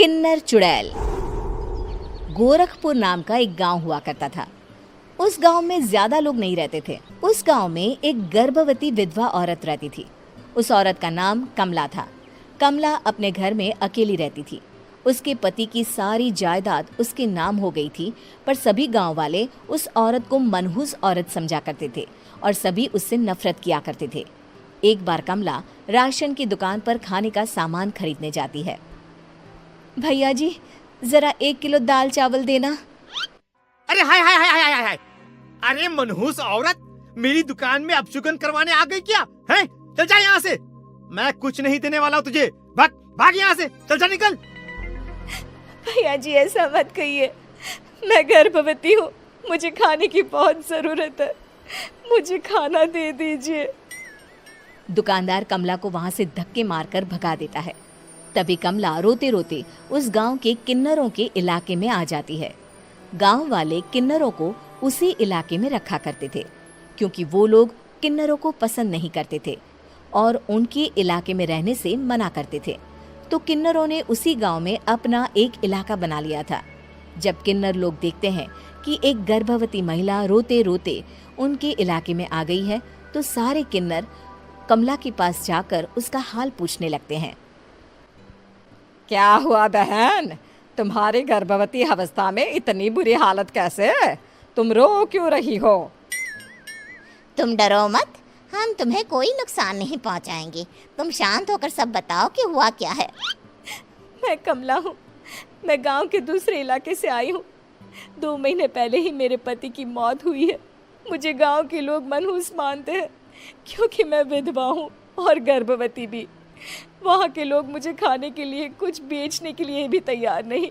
किन्नर चुड़ैल। गोरखपुर नाम का एक गांव हुआ करता था। उस गांव में ज्यादा लोग नहीं रहते थे। उस गांव में एक गर्भवती विधवा औरत रहती थी। उस औरत का नाम कमला था। कमला अपने घर में अकेली रहती थी। उसके पति की सारी जायदाद उसके नाम हो गई थी, पर सभी गांव वाले उस औरत को मनहूस औरत समझा करते थे और सभी उससे नफरत किया करते थे। एक बार कमला राशन की दुकान पर खाने का सामान खरीदने जाती है। भैया जी, जरा 1 किलो दाल चावल देना। अरे हाय हाय हाय हाय हाय हाय! अरे मनहूस औरत, मेरी दुकान में अपशुगन करवाने आ गई क्या? हैं? चल जा यहाँ से। मैं कुछ नहीं देने वाला हूँ तुझे। भाग भाग यहाँ से, चल जा, निकल। भैया जी, ऐसा मत कहिए। मैं गर्भवती हूँ, मुझे खाने की बहुत जरूरत है। मुझे खाना दे दीजिए। दुकानदार कमला को वहां से धक्के मारकर भगा देता है। तभी कमला रोते रोते उस गांव के किन्नरों के इलाके में आ जाती है। गांव वाले किन्नरों को उसी इलाके में रखा करते थे, क्योंकि वो लोग किन्नरों को पसंद नहीं करते थे और उनके इलाके में रहने से मना करते थे। तो किन्नरों ने उसी गांव में अपना एक इलाका बना लिया था। जब किन्नर लोग देखते हैं कि एक गर्भवती महिला रोते रोते उनके इलाके में आ गई है, तो सारे किन्नर कमला के पास जाकर उसका हाल पूछने लगते हैं। क्या हुआ बहन, तुम्हारी गर्भवती अवस्था में इतनी बुरी हालत कैसे है? तुम रो क्यों रही हो? तुम डरो मत, हम तुम्हें कोई नुकसान नहीं पहुंचाएंगे। तुम शांत होकर सब बताओ कि हुआ क्या है। मैं कमला हूँ। मैं गांव के दूसरे इलाके से आई हूँ। 2 महीने पहले ही मेरे पति की मौत हुई है। मुझे गांव के लोग मनहूस मानते हैं, क्योंकि मैं विधवा हूँ और गर्भवती भी। वहाँ के लोग मुझे खाने के लिए कुछ बेचने के लिए भी तैयार नहीं,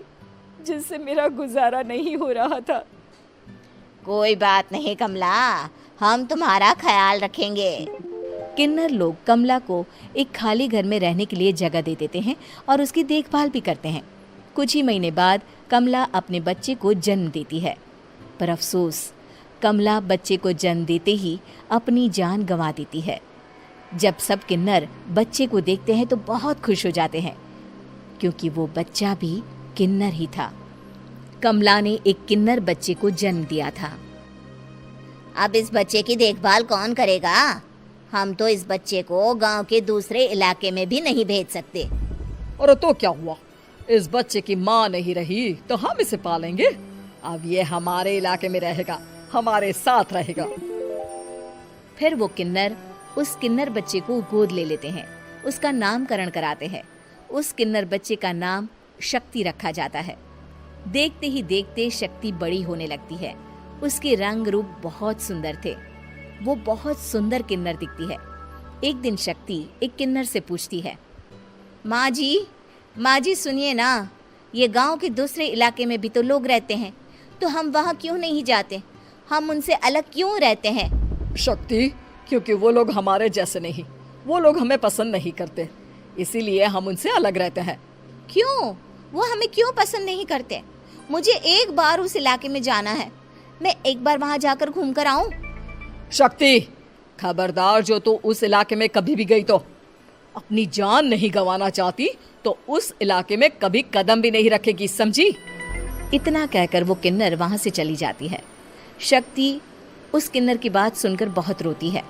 जिससे मेरा गुजारा नहीं हो रहा था। कोई बात नहीं कमला, हम तुम्हारा ख्याल रखेंगे। किन्नर लोग कमला को एक खाली घर में रहने के लिए जगह दे देते हैं और उसकी देखभाल भी करते हैं। कुछ ही महीने बाद कमला अपने बच्चे को जन्म देती है, पर अफसोस, कमला बच्चे को जन्म देते ही अपनी जान गंवा देती है। जब सब किन्नर बच्चे को देखते हैं तो बहुत खुश हो जाते हैं, क्योंकि वो बच्चा भी किन्नर ही था। कमला ने एक किन्नर बच्चे को जन्म दिया था। अब इस बच्चे की देखभाल कौन करेगा? हम तो इस बच्चे को गांव के दूसरे इलाके में भी नहीं भेज सकते। और तो क्या हुआ, इस बच्चे की माँ नहीं रही तो हम इसे पालेंगे। अब ये हमारे इलाके में रहेगा, हमारे साथ रहेगा। फिर वो किन्नर उस किन्नर बच्चे को गोद ले लेते हैं, उसका नामकरण कराते हैं। उस किन्नर बच्चे का नाम शक्ति रखा जाता है। देखते ही देखते शक्ति बड़ी होने लगती है। उसके रंग रूप बहुत सुंदर थे। वो बहुत सुंदर किन्नर दिखती है। एक दिन शक्ति एक किन्नर से पूछती है, माँ जी सुनिए ना, ये गांव के दूसरे इलाके में भी तो लोग रहते हैं, तो हम वहाँ क्यों नहीं जाते? हम उनसे अलग क्यों रहते हैं? शक्ति, क्योंकि वो लोग हमारे जैसे नहीं, वो लोग हमें पसंद नहीं करते, इसीलिए हम उनसे अलग रहते हैं। क्यों? वो हमें क्यों पसंद नहीं करते? मुझे एक बार उस इलाके में जाना है। मैं एक बार वहाँ जाकर घूम कर आऊं। शक्ति, खबरदार, जो तू उस इलाके में कभी भी गई तो अपनी जान नहीं गंवाना चाहती तो उस इलाके में कभी कदम भी नहीं रखेगी, समझी? इतना कहकर वो किन्नर वहाँ से चली जाती है। शक्ति उस किन्नर की बात सुनकर बहुत रोती है।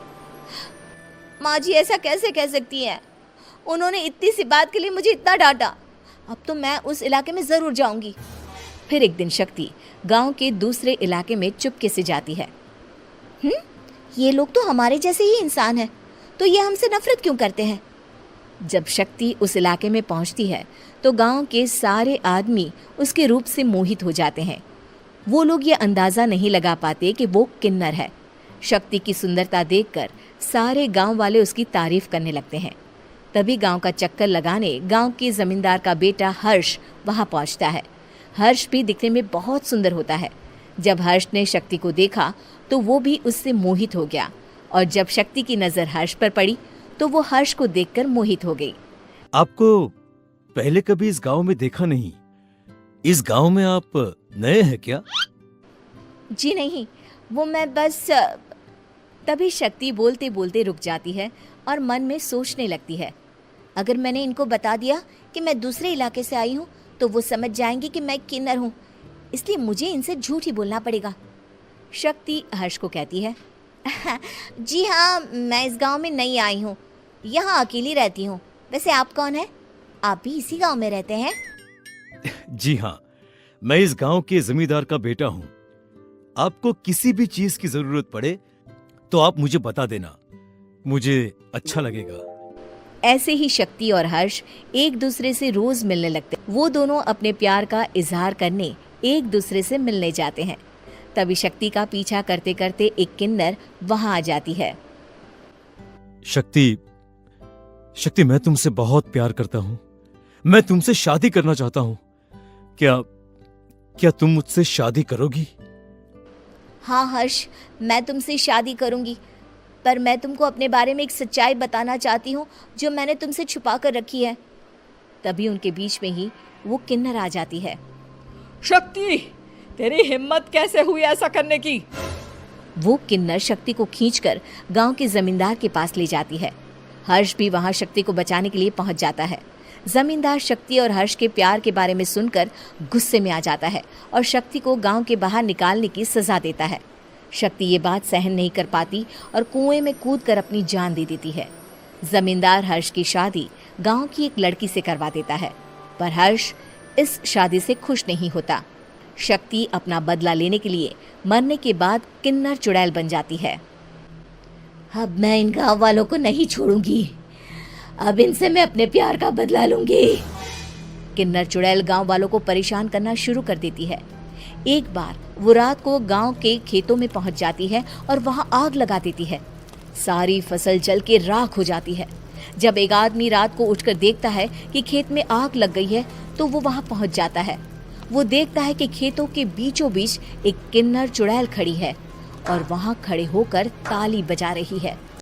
माँ जी, ऐसा कैसे कह सकती हैं? उन्होंने इतनी सी बात के लिए मुझे इतना डांटा। अब तो मैं उस इलाके में जरूर जाऊंगी। फिर एक दिन शक्ति गांव के दूसरे इलाके में चुपके से जाती है। ये लोग तो हमारे जैसे ही इंसान हैं, तो ये हमसे नफरत क्यों करते हैं? जब शक्ति उस इलाके में पहुंचती है तो गांव के सारे आदमी उसके रूप से मोहित हो जाते हैं। वो लोग ये अंदाजा नहीं लगा पाते कि वो किन्नर है। शक्ति की सुंदरता देखकर सारे गांव वाले उसकी तारीफ करने लगते हैं। तभी गांव का चक्कर लगाने गांव के जमींदार का बेटा हर्ष वहां पहुंचता है। हर्ष भी दिखने में बहुत सुंदर होता है। जब हर्ष ने शक्ति को देखा तो वो भी उससे मोहित हो गया, और जब शक्ति की नजर हर्ष पर पड़ी तो वो हर्ष को देखकर मोहित हो गई। आपको पहले कभी इस गांव में देखा नहीं। इस गांव में आप नए हैं क्या? जी नहीं, वो मैं बस। तभी शक्ति बोलते बोलते रुक जाती है और मन में सोचने लगती है, अगर मैंने इनको बता दिया कि मैं दूसरे इलाके से आई हूँ तो वो समझ जाएंगे कि मैं किन्नर हूँ, इसलिए मुझे इनसे झूठ ही बोलना पड़ेगा। शक्ति हर्ष को कहती है, जी हाँ, मैं इस गांव में नई आई हूँ, यहाँ अकेली रहती हूँ। वैसे आप कौन है? आप भी इसी गांव में रहते हैं? जी हाँ, मैं इस गांव के जमींदार का बेटा हूँ। आपको किसी भी चीज की जरूरत पड़े तो आप मुझे बता देना, मुझे अच्छा लगेगा। ऐसे ही शक्ति और हर्ष एक दूसरे से रोज मिलने लगते। वो दोनों अपने प्यार का इजहार करने एक दूसरे से मिलने जाते हैं। तभी शक्ति का पीछा करते करते एक किन्नर वहां आ जाती है। शक्ति, मैं तुमसे बहुत प्यार करता हूँ। मैं तुमसे शादी करना चाहता हूँ। क्या तुम मुझसे शादी करोगी? हाँ हर्ष, मैं तुमसे शादी करूंगी, पर मैं तुमको अपने बारे में एक सच्चाई बताना चाहती हूँ जो मैंने तुमसे छुपा कर रखी है। तभी उनके बीच में ही वो किन्नर आ जाती है। शक्ति, तेरी हिम्मत कैसे हुई ऐसा करने की? वो किन्नर शक्ति को खींचकर गांव के जमींदार के पास ले जाती है। हर्ष भी वहां शक्ति को बचाने के लिए पहुंच जाता है। जमींदार शक्ति और हर्ष के प्यार के बारे में सुनकर गुस्से में आ जाता है और शक्ति को गांव के बाहर निकालने की सजा देता है। शक्ति ये बात सहन नहीं कर पाती और कुएं में कूदकर अपनी जान दे देती है। जमींदार हर्ष की शादी गांव की एक लड़की से करवा देता है, पर हर्ष इस शादी से खुश नहीं होता। शक्ति अपना बदला लेने के लिए मरने के बाद किन्नर चुड़ैल बन जाती है। अब मैं इन गांव वालों को नहीं छोड़ूंगी, अब इनसे मैं अपने प्यार का बदला लूंगी। किन्नर चुड़ैल गांव वालों को परेशान करना शुरू कर देती है। एक बार वो रात को गांव के खेतों में पहुंच जाती है और वहां आग लगा देती है। सारी फसल जल के राख हो जाती है। जब एक आदमी रात को उठकर देखता है कि खेत में आग लग गई है तो वो वहां पहुंच जाता है। वो देखता है कि खेतों के बीचों बीच एक किन्नर चुड़ैल खड़ी है और वहां खड़े होकर ताली बजा रही है।